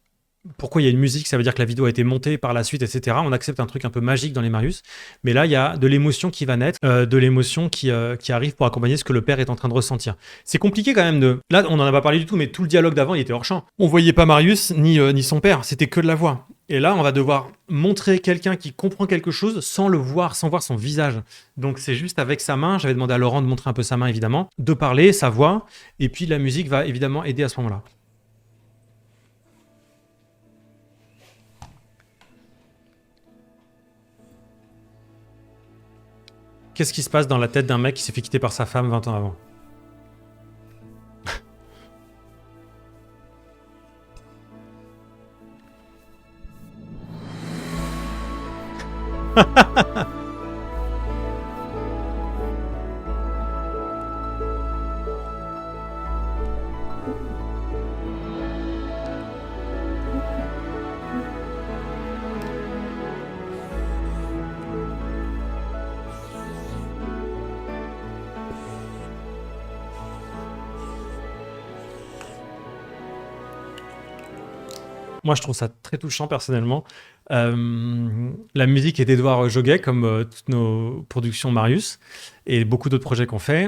Pourquoi il y a une musique, ça veut dire que la vidéo a été montée par la suite, etc. On accepte un truc un peu magique dans les Marius. Mais là, il y a de l'émotion qui va naître, de l'émotion qui arrive pour accompagner ce que le père est en train de ressentir. C'est compliqué quand même de... Là, on n'en a pas parlé du tout, mais tout le dialogue d'avant, il était hors champ. On voyait pas Marius ni son père, c'était que de la voix. Et là, on va devoir montrer quelqu'un qui comprend quelque chose sans le voir, sans voir son visage. Donc c'est juste avec sa main, j'avais demandé à Laurent de montrer un peu sa main évidemment, de parler, sa voix, et puis la musique va évidemment aider à ce moment-là. Qu'est-ce qui se passe dans la tête d'un mec qui s'est fait quitter par sa femme 20 ans avant? Moi, je trouve ça très touchant personnellement. La musique est d'Edouard Joguet, comme toutes nos productions Marius, et beaucoup d'autres projets qu'on fait.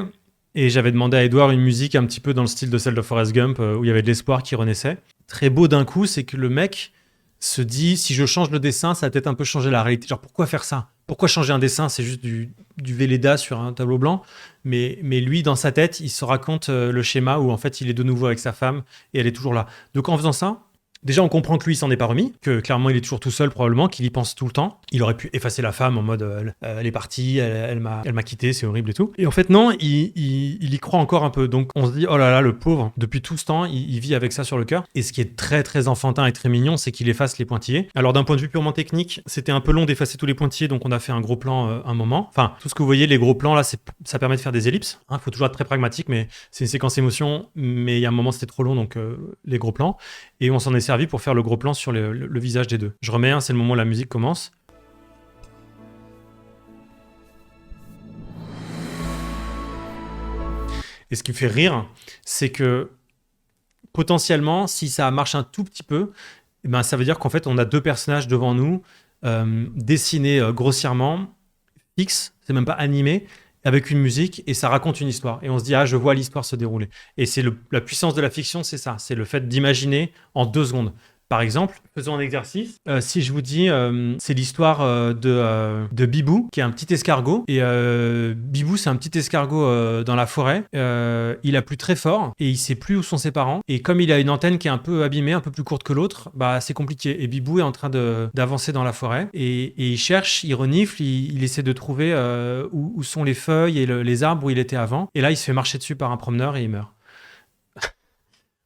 Et j'avais demandé à Edouard une musique un petit peu dans le style de celle de Forrest Gump, où il y avait de l'espoir qui renaissait. Très beau d'un coup, c'est que le mec se dit, si je change le dessin, ça va peut-être un peu changer la réalité. Genre, pourquoi faire ça? Pourquoi changer un dessin? C'est juste du Velleda sur un tableau blanc. Mais lui, dans sa tête, il se raconte le schéma où en fait, il est de nouveau avec sa femme et elle est toujours là. Donc en faisant ça, déjà, on comprend que lui, il s'en est pas remis, que clairement, il est toujours tout seul, probablement, qu'il y pense tout le temps. Il aurait pu effacer la femme en mode elle est partie, elle m'a quitté, c'est horrible et tout. Et en fait, non, il y croit encore un peu. Donc, on se dit, oh là là, le pauvre, depuis tout ce temps, il vit avec ça sur le cœur. Et ce qui est très, très enfantin et très mignon, c'est qu'il efface les pointillés. Alors, d'un point de vue purement technique, c'était un peu long d'effacer tous les pointillés, donc on a fait un gros plan un moment. Enfin, tout ce que vous voyez, les gros plans, là, ça permet de faire des ellipses. Il faut toujours être très pragmatique, mais c'est une séquence émotion. Mais il y a un moment, c'était trop long, donc les gros plans. Et on s'en est servi pour faire le gros plan sur le visage des deux. Je remets un, c'est le moment où la musique commence. Et ce qui me fait rire, c'est que potentiellement, si ça marche un tout petit peu, eh ben, ça veut dire qu'en fait, on a deux personnages devant nous, dessinés grossièrement, fixes, c'est même pas animé, avec une musique, et ça raconte une histoire. Et on se dit, ah, je vois l'histoire se dérouler. Et c'est la puissance de la fiction, c'est ça. C'est le fait d'imaginer en 2 secondes. Par exemple, faisons un exercice. Si je vous dis, c'est l'histoire de Bibou, qui est un petit escargot. Et Bibou, c'est un petit escargot dans la forêt. Il a plu très fort et il sait plus où sont ses parents. Et comme il a une antenne qui est un peu abîmée, un peu plus courte que l'autre, bah c'est compliqué. Et Bibou est en train d'avancer dans la forêt. Et il cherche, il renifle, il essaie de trouver où sont les feuilles et les arbres où il était avant. Et là, il se fait marcher dessus par un promeneur et il meurt.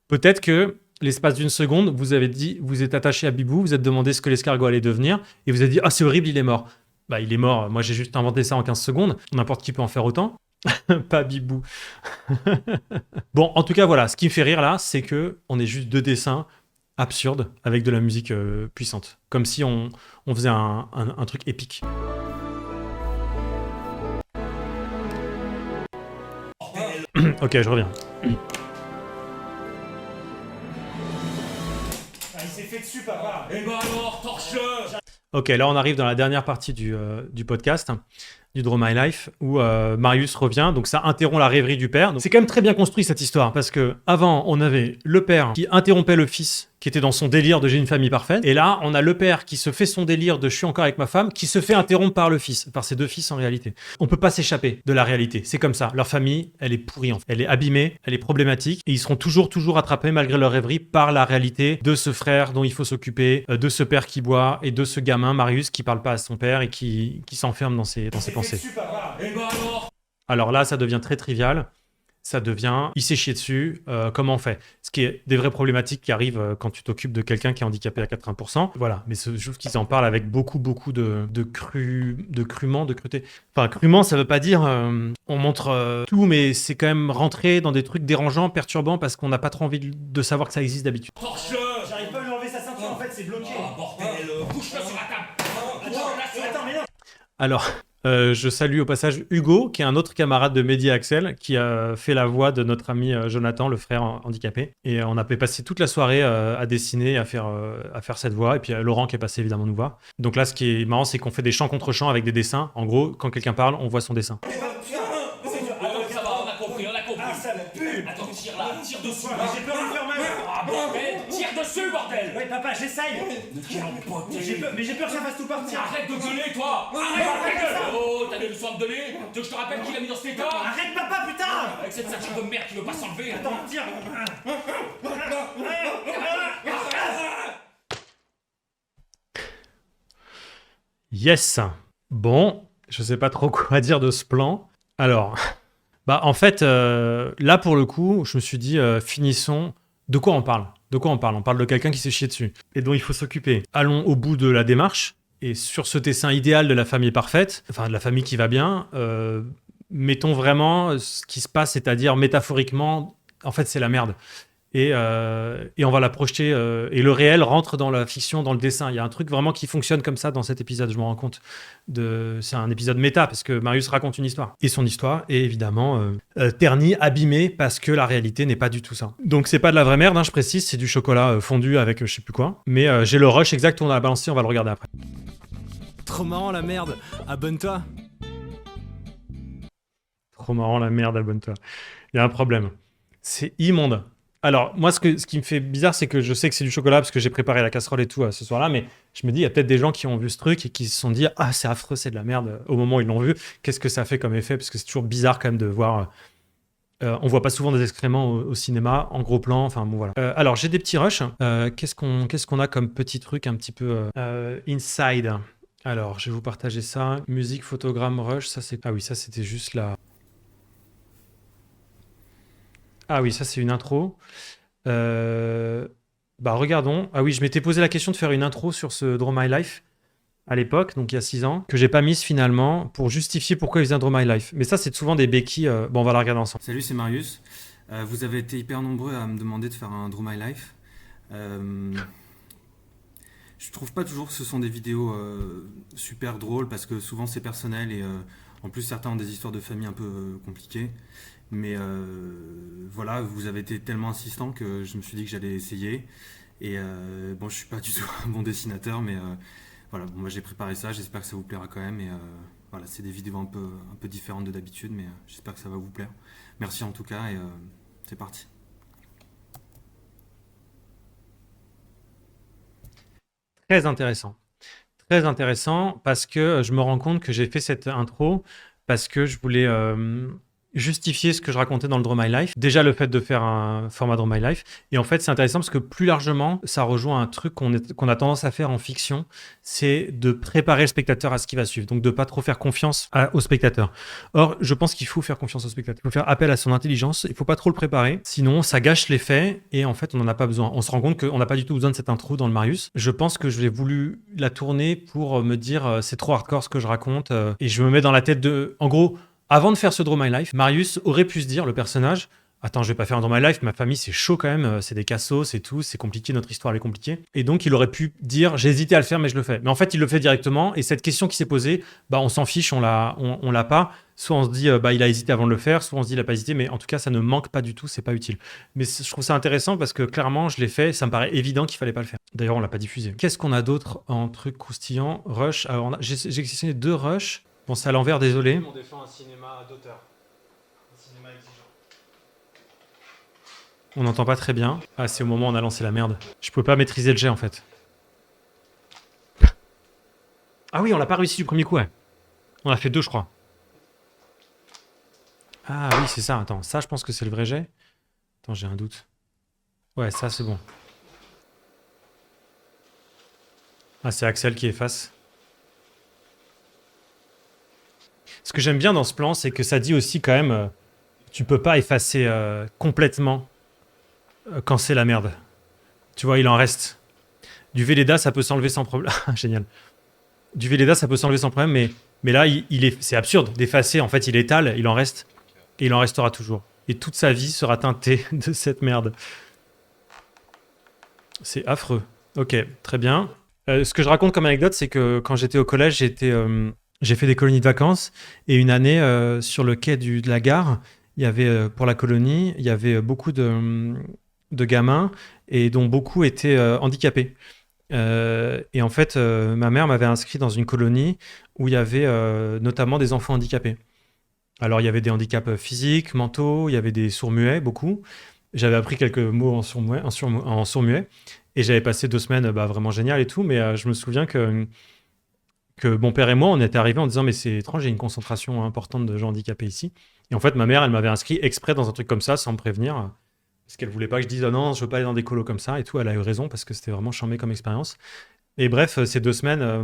Peut-être que l'espace d'une seconde, vous êtes attaché à Bibou, vous êtes demandé ce que l'escargot allait devenir, et vous avez dit « Ah, c'est horrible, il est mort ». Bah, il est mort, moi j'ai juste inventé ça en 15 secondes, n'importe qui peut en faire autant. Pas Bibou. Bon, en tout cas, voilà, ce qui me fait rire là, c'est que on est juste 2 dessins absurdes avec de la musique puissante. Comme si on faisait un truc épique. Ok, je reviens. il s'est fait dessus, papa. Eh ben alors, torche-le. Ok, là on arrive dans la dernière partie du podcast, du Draw My Life, où Marius revient, donc ça interrompt la rêverie du père. Donc, c'est quand même très bien construit cette histoire, parce que avant on avait le père qui interrompait le fils, qui était dans son délire de j'ai une famille parfaite, et là on a le père qui se fait son délire de je suis encore avec ma femme, qui se fait interrompre par le fils, par ses deux fils en réalité. On peut pas s'échapper de la réalité, c'est comme ça. Leur famille, elle est pourrie en fait, elle est abîmée, elle est problématique, et ils seront toujours attrapés malgré leur rêverie par la réalité de ce frère dont il faut s'occuper, de ce père qui boit, et de ce gamin Marius qui parle pas à son père et qui s'enferme dans ses pensées. Eh ben Alors là, ça devient très trivial. Ça devient, il s'est chié dessus, comment on fait? Ce qui est des vraies problématiques qui arrivent quand tu t'occupes de quelqu'un qui est handicapé à 80%. Voilà, mais je trouve qu'ils en parlent avec beaucoup de crûment, de cruauté. Enfin, crûment, ça veut pas dire on montre tout, mais c'est quand même rentrer dans des trucs dérangeants, perturbants, parce qu'on n'a pas trop envie de savoir que ça existe d'habitude. torche-le. J'arrive pas à lui enlever sa ceinture, en fait, c'est bloqué. Ah, bordel, couche-le sur la table. Attends, mais non. Alors, je salue au passage Hugo, qui est un autre camarade de Mehdi et Axel, qui a fait la voix de notre ami Jonathan, le frère handicapé. Et on a passé toute la soirée à dessiner, à faire cette voix. Et puis Laurent qui est passé évidemment nous voir. Donc là, ce qui est marrant, c'est qu'on fait des chants contre chants avec des dessins. En gros, quand quelqu'un parle, on voit son dessin. Attends, ça va, on a compris. Ah, ça pue. Attends, tire là, tire dessus. J'ai peur de faire mal. Ah, bordel, tire dessus, bordel. Ouais, papa, j'essaye. Quel empoté. Mais j'ai peur que ça fasse tout partir. Arrête de gueuler, toi. Arrête ta gueule. Oh, t'as des leçons à me donner. Tu veux que je te rappelle qui l'a mis dans cet état? Arrête, papa, putain. Avec cette ceinture de merde qui veut pas s'enlever. Attends, tire. Yes. Bon, je sais pas trop quoi dire de ce plan. Alors, bah en fait, là pour le coup, je me suis dit, finissons. De quoi on parle? On parle de quelqu'un qui s'est chié dessus et dont il faut s'occuper. Allons au bout de la démarche. Et sur ce dessin idéal de la famille parfaite, enfin de la famille qui va bien, mettons vraiment ce qui se passe, c'est-à-dire métaphoriquement, en fait c'est la merde. Et on va la projeter, et le réel rentre dans la fiction, dans le dessin. Il y a un truc vraiment qui fonctionne comme ça dans cet épisode, je me rends compte. C'est un épisode méta, parce que Marius raconte une histoire. Et son histoire est évidemment ternie, abîmée, parce que la réalité n'est pas du tout ça. Donc c'est pas de la vraie merde, hein, je précise, c'est du chocolat fondu avec je sais plus quoi. Mais j'ai le rush exact où on a balancé, on va le regarder après. Trop marrant la merde, abonne-toi. Trop marrant la merde, abonne-toi. Il y a un problème. C'est immonde. Alors, moi, ce qui me fait bizarre, c'est que je sais que c'est du chocolat parce que j'ai préparé la casserole et tout ce soir-là, mais je me dis, il y a peut-être des gens qui ont vu ce truc et qui se sont dit « Ah, c'est affreux, c'est de la merde » au moment où ils l'ont vu. Qu'est-ce que ça fait comme effet? Parce que c'est toujours bizarre quand même de voir... on voit pas souvent des excréments au cinéma, en gros plan, enfin bon voilà. Alors, j'ai des petits rushs. Qu'est-ce qu'on a comme petit truc un petit peu inside? Alors, je vais vous partager ça. Musique, photogramme, rush, ça c'est... Ah oui, ça c'était juste la... Ah oui, ça c'est une intro. Regardons. Ah oui, je m'étais posé la question de faire une intro sur ce Draw My Life à l'époque, donc il y a 6 ans, que j'ai pas mise finalement pour justifier pourquoi il faisait un Draw My Life. Mais ça, c'est souvent des béquilles. Bon, on va la regarder ensemble. Salut, c'est Marius. Vous avez été hyper nombreux à me demander de faire un Draw My Life. Je trouve pas toujours que ce sont des vidéos super drôles parce que souvent c'est personnel et en plus certains ont des histoires de famille un peu compliquées. Mais voilà, vous avez été tellement insistant que je me suis dit que j'allais essayer. Et bon, je suis pas du tout un bon dessinateur, mais voilà, bon, moi j'ai préparé ça, j'espère que ça vous plaira quand même. Et voilà, c'est des vidéos un peu différentes de d'habitude, mais j'espère que ça va vous plaire. Merci en tout cas, et c'est parti. Très intéressant. Très intéressant parce que je me rends compte que j'ai fait cette intro parce que je voulais justifier ce que je racontais dans le Draw My Life. Déjà, le fait de faire un format Draw My Life. Et en fait, c'est intéressant parce que plus largement, ça rejoint un truc qu'on a tendance à faire en fiction, c'est de préparer le spectateur à ce qui va suivre. Donc, de pas trop faire confiance au spectateur. Or, je pense qu'il faut faire confiance au spectateur. Il faut faire appel à son intelligence. Il faut pas trop le préparer. Sinon, ça gâche l'effet et en fait, on n'en a pas besoin. On se rend compte qu'on n'a pas du tout besoin de cette intro dans le Marius. Je pense que j'ai voulu la tourner pour me dire c'est trop hardcore ce que je raconte et je me mets dans la tête de... En gros, avant de faire ce Draw My Life, Marius aurait pu se dire, le personnage, attends, je vais pas faire un Draw My Life, ma famille c'est chaud quand même, c'est des cassos, c'est tout, c'est compliqué, notre histoire elle est compliquée. Et donc il aurait pu dire, j'ai hésité à le faire mais je le fais. Mais en fait il le fait directement et cette question qui s'est posée, bah on s'en fiche, on l'a pas. Soit on se dit, il a hésité avant de le faire, soit on se dit, il a pas hésité, mais en tout cas, ça ne manque pas du tout, c'est pas utile. Mais je trouve ça intéressant parce que clairement, je l'ai fait, ça me paraît évident qu'il fallait pas le faire. D'ailleurs, on l'a pas diffusé. Qu'est-ce qu'on a d'autre en truc croustillant? Rush. Alors, j'ai sélectionné 2 Rush. Bon, c'est à l'envers, désolé. On défend un cinéma d'auteur. Un cinéma exigeant. On n'entend pas très bien. Ah, c'est au moment où on a lancé la merde. Je peux pas maîtriser le jet, en fait. Ah oui, on l'a pas réussi du premier coup, ouais. On a fait 2, je crois. Ah oui, c'est ça. Attends, ça, je pense que c'est le vrai jet. Attends, j'ai un doute. Ouais, ça, c'est bon. Ah, c'est Axel qui efface. Ce que j'aime bien dans ce plan, c'est que ça dit aussi quand même, tu peux pas effacer complètement quand c'est la merde. Tu vois, il en reste. Du Velleda, ça peut s'enlever sans problème. Génial. Du Velleda, ça peut s'enlever sans problème, mais là, c'est absurde d'effacer. En fait, il étale, il en reste, et il en restera toujours. Et toute sa vie sera teintée de cette merde. C'est affreux. Ok, très bien. Ce que je raconte comme anecdote, c'est que quand j'étais au collège, j'ai fait des colonies de vacances, et une année, sur le quai de la gare, il y avait, pour la colonie, il y avait beaucoup de gamins, et dont beaucoup étaient handicapés. Et en fait, ma mère m'avait inscrit dans une colonie où il y avait notamment des enfants handicapés. Alors, il y avait des handicaps physiques, mentaux, il y avait des sourds-muets, beaucoup. J'avais appris quelques mots en sourd-muet, et j'avais passé 2 semaines vraiment géniales et tout, mais je me souviens que mon père et moi, on était arrivés en disant « Mais c'est étrange, il y a une concentration importante de gens handicapés ici. » Et en fait, ma mère, elle m'avait inscrit exprès dans un truc comme ça, sans me prévenir, parce qu'elle voulait pas que je dise « Ah non, je veux pas aller dans des colos comme ça. » Et tout, elle a eu raison, parce que c'était vraiment charmé comme expérience. Et bref, ces 2 semaines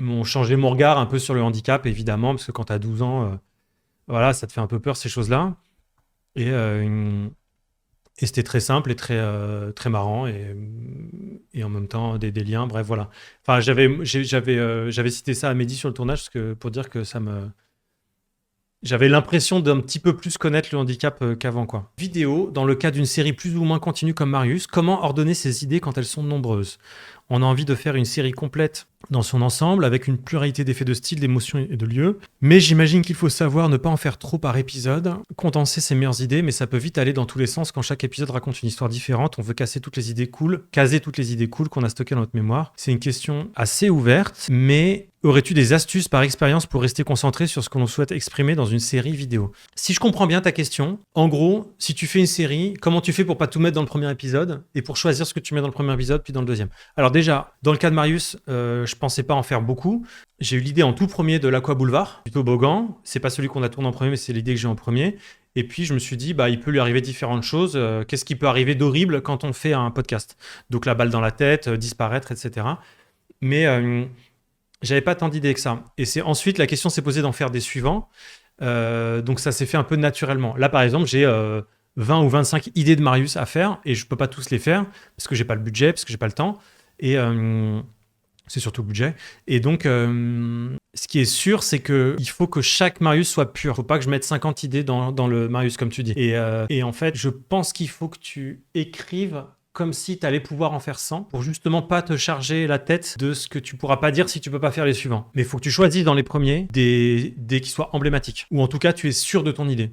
m'ont changé mon regard un peu sur le handicap, évidemment, parce que quand tu as 12 ans, voilà, ça te fait un peu peur, ces choses-là. Et c'était très simple et très marrant, et en même temps des liens, bref, voilà. Enfin, j'avais cité ça à Mehdi sur le tournage pour dire que j'avais l'impression d'un petit peu plus connaître le handicap qu'avant, quoi. Vidéo, dans le cas d'une série plus ou moins continue comme Marius, comment ordonner ses idées quand elles sont nombreuses? On a envie de faire une série complète dans son ensemble, avec une pluralité d'effets de style, d'émotions et de lieux. Mais j'imagine qu'il faut savoir ne pas en faire trop par épisode, condenser ses meilleures idées, mais ça peut vite aller dans tous les sens quand chaque épisode raconte une histoire différente. On veut caser toutes les idées cool qu'on a stockées dans notre mémoire. C'est une question assez ouverte, mais aurais-tu des astuces par expérience pour rester concentré sur ce que l'on souhaite exprimer dans une série vidéo? Si je comprends bien ta question, en gros, si tu fais une série, comment tu fais pour pas tout mettre dans le premier épisode et pour choisir ce que tu mets dans le premier épisode puis dans le deuxième? Alors déjà, dans le cas de Marius, je pensais pas en faire beaucoup. J'ai eu l'idée en tout premier de l'Aqua Boulevard, du toboggan. C'est pas celui qu'on a tourné en premier, mais c'est l'idée que j'ai en premier. Et puis je me suis dit, il peut lui arriver différentes choses. Qu'est-ce qui peut arriver d'horrible quand on fait un podcast? Donc la balle dans la tête, disparaître, etc. Mais j'avais pas tant d'idées que ça. Et c'est ensuite la question s'est posée d'en faire des suivants. Donc ça s'est fait un peu naturellement. Là, par exemple, j'ai 20 ou 25 idées de Marius à faire, et je peux pas tous les faire parce que j'ai pas le budget, parce que j'ai pas le temps. Et c'est surtout le budget. Et donc, ce qui est sûr, c'est qu'il faut que chaque Marius soit pur. Il ne faut pas que je mette 50 idées dans le Marius, comme tu dis. Et en fait, je pense qu'il faut que tu écrives comme si tu allais pouvoir en faire 100 pour justement pas te charger la tête de ce que tu pourras pas dire si tu peux pas faire les suivants. Mais il faut que tu choisisses dans les premiers des qui soient emblématiques. Ou en tout cas, tu es sûr de ton idée.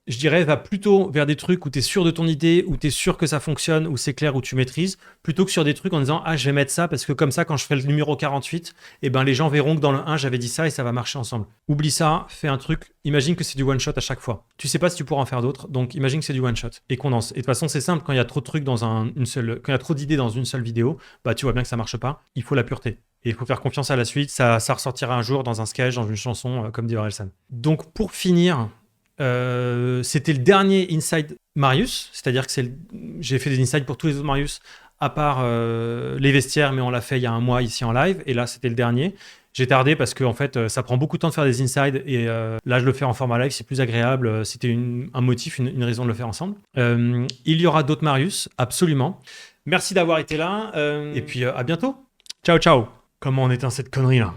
Je dirais, va plutôt vers des trucs où tu es sûr de ton idée, où tu es sûr que ça fonctionne, où c'est clair, où tu maîtrises, plutôt que sur des trucs en disant « Ah, je vais mettre ça parce que comme ça, quand je ferai le numéro 48, les gens verront que dans le 1, j'avais dit ça et ça va marcher ensemble. » Oublie ça, fais un truc, imagine que c'est du one-shot à chaque fois. Tu sais pas si tu pourras en faire d'autres, donc imagine que c'est du one-shot et condense. Et de toute façon, c'est simple, quand il y a trop de trucs quand il y a trop d'idées dans une seule vidéo, tu vois bien que ça marche pas, il faut la pureté. Et il faut faire confiance à la suite, ça ressortira un jour dans un sketch, dans une chanson, comme dit Orelsan. Donc pour finir... c'était le dernier Inside Marius, c'est-à-dire que j'ai fait des Inside pour tous les autres Marius, à part les vestiaires, mais on l'a fait il y a un mois ici en live, et là c'était le dernier. J'ai tardé parce que en fait, ça prend beaucoup de temps de faire des Inside, et là je le fais en format live, c'est plus agréable, c'était un motif, une raison de le faire ensemble. Il y aura d'autres Marius, absolument. Merci d'avoir été là, et puis à bientôt. Ciao, ciao. Comment on éteint cette connerie là?